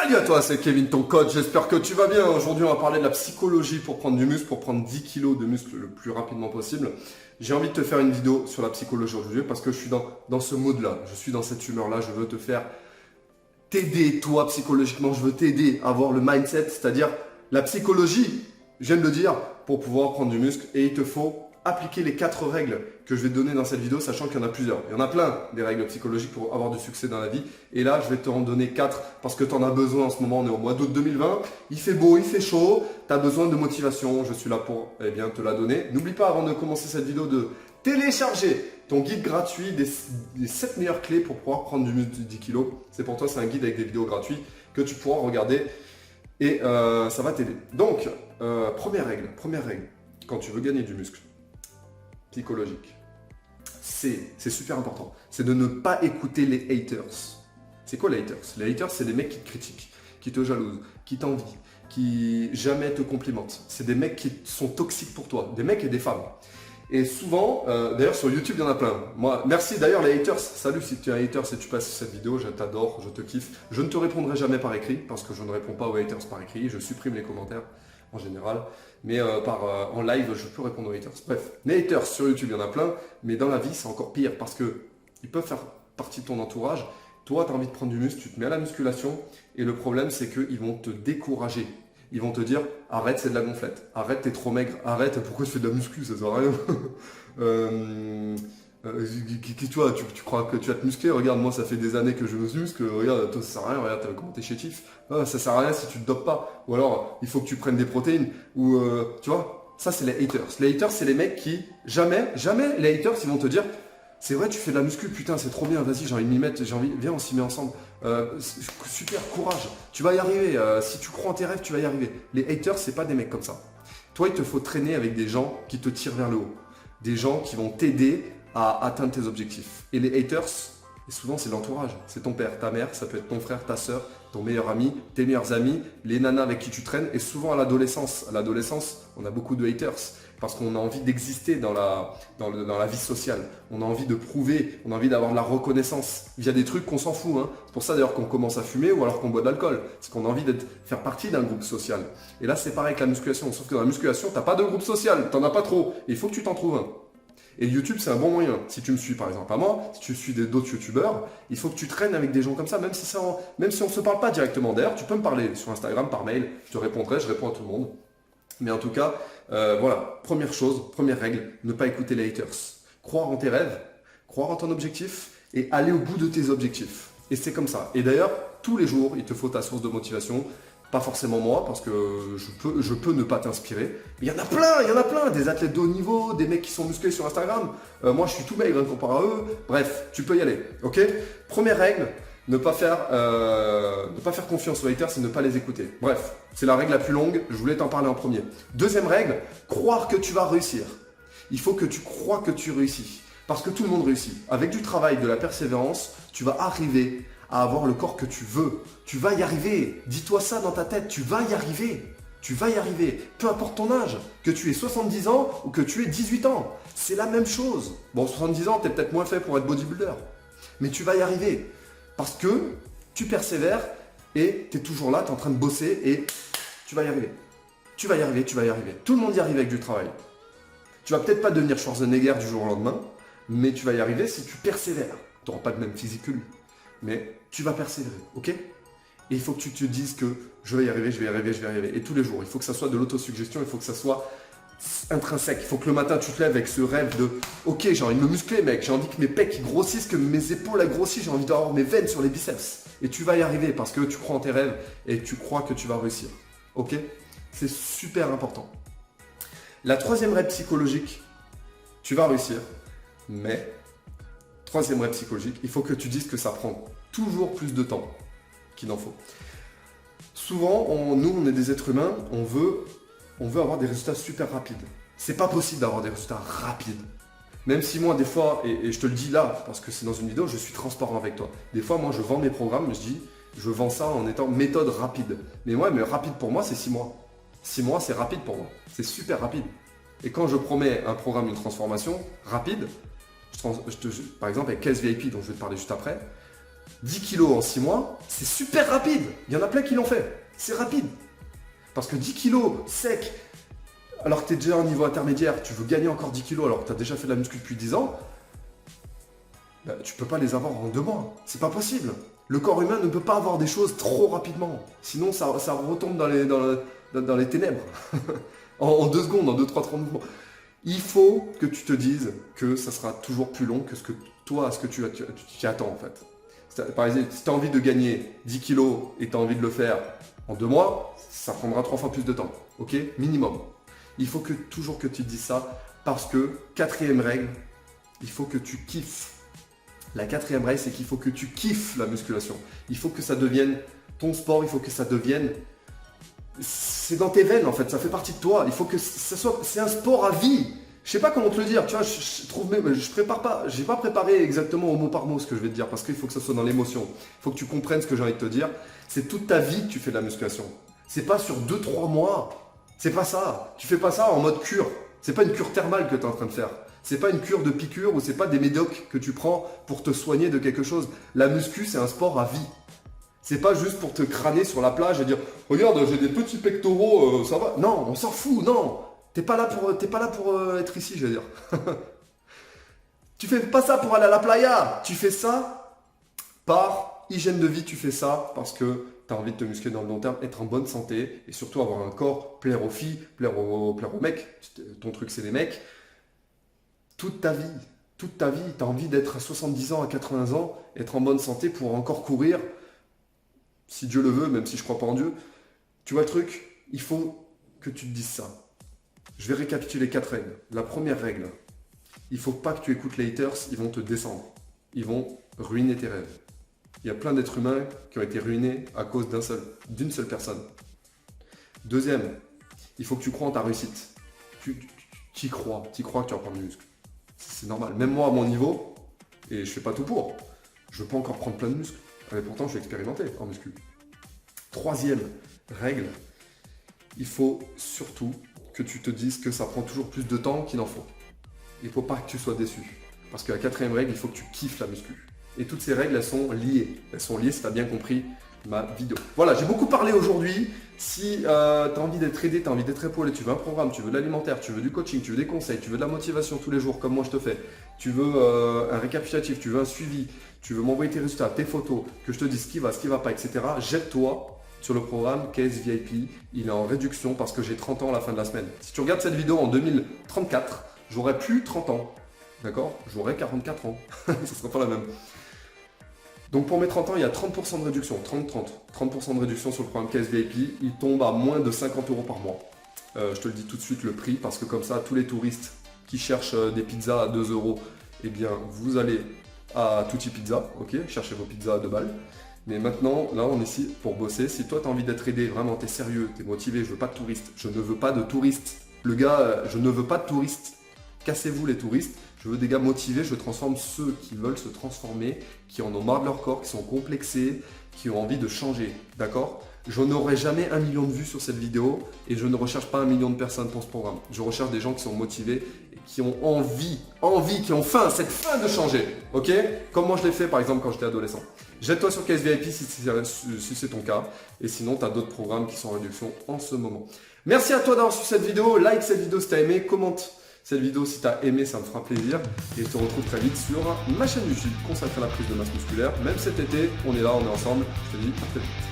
Salut à toi, c'est Kevin, ton coach. J'espère que tu vas bien. Aujourd'hui, on va parler de la psychologie pour prendre du muscle, pour prendre 10 kilos de muscle le plus rapidement possible. J'ai envie de te faire une vidéo sur la psychologie aujourd'hui parce que je suis dans ce mood-là. Je suis dans cette humeur-là. Je veux te faire t'aider, toi, psychologiquement. Je veux t'aider à avoir le mindset, c'est-à-dire la psychologie, je viens de le dire, pour pouvoir prendre du muscle. Et il te faut appliquer les 4 règles que je vais te donner dans cette vidéo, sachant qu'il y en a plusieurs. Il y en a plein des règles psychologiques pour avoir du succès dans la vie. Et là, je vais te en donner 4 parce que tu en as besoin en ce moment. On est au mois d'août 2020. Il fait beau, il fait chaud. Tu as besoin de motivation. Je suis là pour te la donner. N'oublie pas avant de commencer cette vidéo de télécharger ton guide gratuit des 7 meilleures clés pour pouvoir prendre du muscle de 10 kg. C'est pour toi, c'est un guide avec des vidéos gratuites que tu pourras regarder et ça va t'aider. Donc, première règle, quand tu veux gagner du muscle psychologique, c'est super important. C'est de ne pas écouter les haters. C'est quoi les haters? Les haters, c'est des mecs qui te critiquent, qui te jalousent, qui t'envient, qui jamais te complimentent. C'est des mecs qui sont toxiques pour toi, des mecs et des femmes. Et souvent, d'ailleurs sur YouTube, il y en a plein. Moi, merci d'ailleurs les haters. Salut si tu es un hater, si tu passes cette vidéo, je t'adore, je te kiffe. Je ne te répondrai jamais par écrit parce que je ne réponds pas aux haters par écrit. Je supprime les commentaires en général. Mais en live, je peux répondre aux haters. Bref, les haters sur YouTube, il y en a plein. Mais dans la vie, c'est encore pire parce qu'ils peuvent faire partie de ton entourage. Toi, tu as envie de prendre du muscle, tu te mets à la musculation. Et le problème, c'est qu'ils vont te décourager. Ils vont te dire, arrête, c'est de la gonflette. Arrête, t'es trop maigre. Arrête, pourquoi tu fais de la muscu, ça sert à rien. Tu crois que tu vas te muscler? Regarde, moi, ça fait des années que je me muscle. Regarde, toi, ça sert à rien. Regarde, comment t'es chétif. Ah, ça sert à rien si tu te dopes pas. Ou alors, il faut que tu prennes des protéines. Ou, tu vois, ça, c'est les haters. Les haters, c'est les mecs qui, jamais, les haters, ils vont te dire, c'est vrai, tu fais de la muscu, putain, c'est trop bien, vas-y, j'ai envie de m'y mettre, viens, on s'y met ensemble. Super, courage, tu vas y arriver. Si tu crois en tes rêves, tu vas y arriver. Les haters, c'est pas des mecs comme ça. Toi, il te faut traîner avec des gens qui te tirent vers le haut. Des gens qui vont t'aider à atteindre tes objectifs. Et les haters, et souvent, c'est l'entourage. C'est ton père, ta mère, ça peut être ton frère, ta soeur, ton meilleur ami, tes meilleurs amis, les nanas avec qui tu traînes. Et souvent à l'adolescence. À l'adolescence, on a beaucoup de haters. Parce qu'on a envie d'exister dans la vie sociale. On a envie de prouver, on a envie d'avoir de la reconnaissance via des trucs qu'on s'en fout. Hein. C'est pour ça d'ailleurs qu'on commence à fumer ou alors qu'on boit de l'alcool. C'est qu'on a envie de faire partie d'un groupe social. Et là, c'est pareil avec la musculation. Sauf que dans la musculation, tu n'as pas de groupe social. Tu n'en as pas trop. Et il faut que tu t'en trouves un. Et YouTube, c'est un bon moyen. Si tu me suis par exemple à moi, si tu suis d'autres youtubeurs, il faut que tu traînes avec des gens comme ça, même si on ne se parle pas directement. D'ailleurs, tu peux me parler sur Instagram, par mail. Je te répondrai, je réponds à tout le monde. Mais en tout cas, voilà, première chose, première règle, ne pas écouter les haters. Croire en tes rêves, croire en ton objectif et aller au bout de tes objectifs. Et c'est comme ça. Et d'ailleurs, tous les jours, il te faut ta source de motivation. Pas forcément moi, parce que je peux ne pas t'inspirer. Mais il y en a plein, des athlètes de haut niveau, des mecs qui sont musclés sur Instagram. Moi, je suis tout maigre comparé à eux. Bref, tu peux y aller, ok? Première règle, ne pas faire confiance aux haters et ne pas les écouter. Bref, c'est la règle la plus longue, je voulais t'en parler en premier. Deuxième règle, croire que tu vas réussir. Il faut que tu crois que tu réussis. Parce que tout le monde réussit. Avec du travail, de la persévérance, tu vas arriver à avoir le corps que tu veux. Tu vas y arriver. Dis-toi ça dans ta tête, tu vas y arriver. Tu vas y arriver. Peu importe ton âge, que tu aies 70 ans ou que tu aies 18 ans. C'est la même chose. Bon, 70 ans, tu es peut-être moins fait pour être bodybuilder. Mais tu vas y arriver. Parce que tu persévères et tu es toujours là, tu es en train de bosser et tu vas y arriver. Tu vas y arriver, tu vas y arriver. Tout le monde y arrive avec du travail. Tu vas peut-être pas devenir Schwarzenegger du jour au lendemain, mais tu vas y arriver si tu persévères. Tu n'auras pas le même physique que lui, mais tu vas persévérer, ok? Et il faut que tu te dises que je vais y arriver, je vais y arriver, je vais y arriver. Et tous les jours, il faut que ça soit de l'autosuggestion, il faut que ça soit intrinsèque. Il faut que le matin tu te lèves avec ce rêve de ok, j'ai envie de me muscler mec, j'ai envie que mes pecs grossissent, que mes épaules grossissent, j'ai envie d'avoir mes veines sur les biceps. Et tu vas y arriver parce que tu crois en tes rêves et tu crois que tu vas réussir. Ok? C'est super important. La troisième règle psychologique, tu vas réussir, mais troisième règle psychologique, il faut que tu dises que ça prend toujours plus de temps qu'il n'en faut. Souvent, nous on est des êtres humains, on veut avoir des résultats super rapides. C'est pas possible d'avoir des résultats rapides. Même si moi, des fois, et je te le dis là, parce que c'est dans une vidéo, je suis transparent avec toi. Des fois, moi, je vends mes programmes, je vends ça en étant méthode rapide. Mais rapide pour moi, c'est 6 mois. 6 mois, c'est rapide pour moi. C'est super rapide. Et quand je promets un programme, une transformation rapide, par exemple avec Caisse VIP, dont je vais te parler juste après, 10 kilos en 6 mois, c'est super rapide. Il y en a plein qui l'ont fait. C'est rapide. Parce que 10 kilos sec, alors que tu es déjà au niveau intermédiaire, tu veux gagner encore 10 kilos alors que tu as déjà fait de la muscu depuis 10 ans, bah, tu peux pas les avoir en 2 mois. C'est pas possible. Le corps humain ne peut pas avoir des choses trop rapidement. Sinon, ça retombe dans les ténèbres. en 2 secondes, en 2-3 mouvements. Il faut que tu te dises que ça sera toujours plus long que ce que tu t'y attends en fait. Par exemple, si tu as envie de gagner 10 kilos et tu as envie de le faire en 2 mois, ça prendra 3 fois plus de temps. Ok? Minimum. Il faut toujours que tu te dises ça parce que, 4e règle, il faut que tu kiffes. La 4e règle, c'est qu'il faut que tu kiffes la musculation. Il faut que ça devienne ton sport, il faut que ça devienne... C'est dans tes veines en fait, ça fait partie de toi. Il faut que ça soit... C'est un sport à vie. Je sais pas comment te le dire, tu vois, j'ai pas préparé exactement au mot par mot ce que je vais te dire parce qu'il faut que ça soit dans l'émotion. Il faut que tu comprennes ce que j'ai envie de te dire. C'est toute ta vie que tu fais de la musculation. C'est pas sur 2-3 mois. C'est pas ça. Tu fais pas ça en mode cure. C'est pas une cure thermale que tu es en train de faire. C'est pas une cure de piqûre ou c'est pas des médocs que tu prends pour te soigner de quelque chose. La muscu, c'est un sport à vie. C'est pas juste pour te crâner sur la plage et dire « Regarde, j'ai des petits pectoraux, ça va ». Non, on s'en fout, non. T'es pas là pour être ici, je veux dire. Tu fais pas ça pour aller à la playa. Tu fais ça par hygiène de vie. Tu fais ça parce que tu as envie de te muscler dans le long terme, être en bonne santé et surtout avoir un corps, plaire aux filles, plaire aux mecs. Ton truc, c'est les mecs. Toute ta vie, tu as envie d'être à 70 ans, à 80 ans, être en bonne santé pour encore courir, si Dieu le veut, même si je crois pas en Dieu. Tu vois le truc, il faut que tu te dises ça. Je vais récapituler 4 règles. La première règle, il ne faut pas que tu écoutes les haters, ils vont te descendre. Ils vont ruiner tes rêves. Il y a plein d'êtres humains qui ont été ruinés à cause d'une seule personne. Deuxième, il faut que tu crois en ta réussite. Tu y crois que tu vas prendre du muscle. C'est normal. Même moi à mon niveau, et je fais pas tout pour, je peux encore prendre plein de muscles. Mais pourtant, je suis expérimenté en muscu. Troisième règle, il faut surtout que tu te dises que ça prend toujours plus de temps qu'il n'en faut. Il ne faut pas que tu sois déçu. Parce que la 4e règle, il faut que tu kiffes la muscu. Et toutes ces règles, elles sont liées. Elles sont liées si tu as bien compris ma vidéo. Voilà, j'ai beaucoup parlé aujourd'hui. Si tu as envie d'être aidé, tu as envie d'être épaulé, tu veux un programme, tu veux de l'alimentaire, tu veux du coaching, tu veux des conseils, tu veux de la motivation tous les jours comme moi je te fais, tu veux un récapitulatif, tu veux un suivi, tu veux m'envoyer tes résultats, tes photos, que je te dise ce qui va pas, etc. Jette-toi sur le programme KS VIP. Il est en réduction parce que j'ai 30 ans à la fin de la semaine. Si tu regardes cette vidéo en 2034, j'aurai plus 30 ans. D'accord? J'aurai 44 ans. Ce ne sera pas la même. Donc pour mes 30 ans, il y a 30% de réduction, 30% de réduction sur le programme KS VIP. Il tombe à moins de 50 € par mois. Je te le dis tout de suite le prix parce que comme ça, tous les touristes qui cherchent des pizzas à 2 €, eh bien vous allez à Tutti Pizza, ok? Cherchez vos pizzas à 2 balles. Mais maintenant, là, on est ici pour bosser. Si toi, tu as envie d'être aidé, vraiment, tu es sérieux, tu es motivé, je veux pas de touristes. Je ne veux pas de touristes. Le gars, je ne veux pas de touristes. Cassez-vous les touristes. Je veux des gars motivés. Je transforme ceux qui veulent se transformer, qui en ont marre de leur corps, qui sont complexés, qui ont envie de changer. D'accord? Je n'aurai jamais 1 million de vues sur cette vidéo et je ne recherche pas 1 million de personnes pour ce programme. Je recherche des gens qui sont motivés et qui ont envie, qui ont faim, cette faim de changer. Ok? Comme moi je l'ai fait par exemple quand j'étais adolescent. Jette-toi sur KS VIP si c'est ton cas. Et sinon, tu as d'autres programmes qui sont en réduction en ce moment. Merci à toi d'avoir suivi cette vidéo. Like cette vidéo si tu as aimé. Commente cette vidéo si tu as aimé, ça me fera plaisir. Et je te retrouve très vite sur ma chaîne YouTube consacrée à la prise de masse musculaire. Même cet été, on est là, on est ensemble. Je te dis à très vite.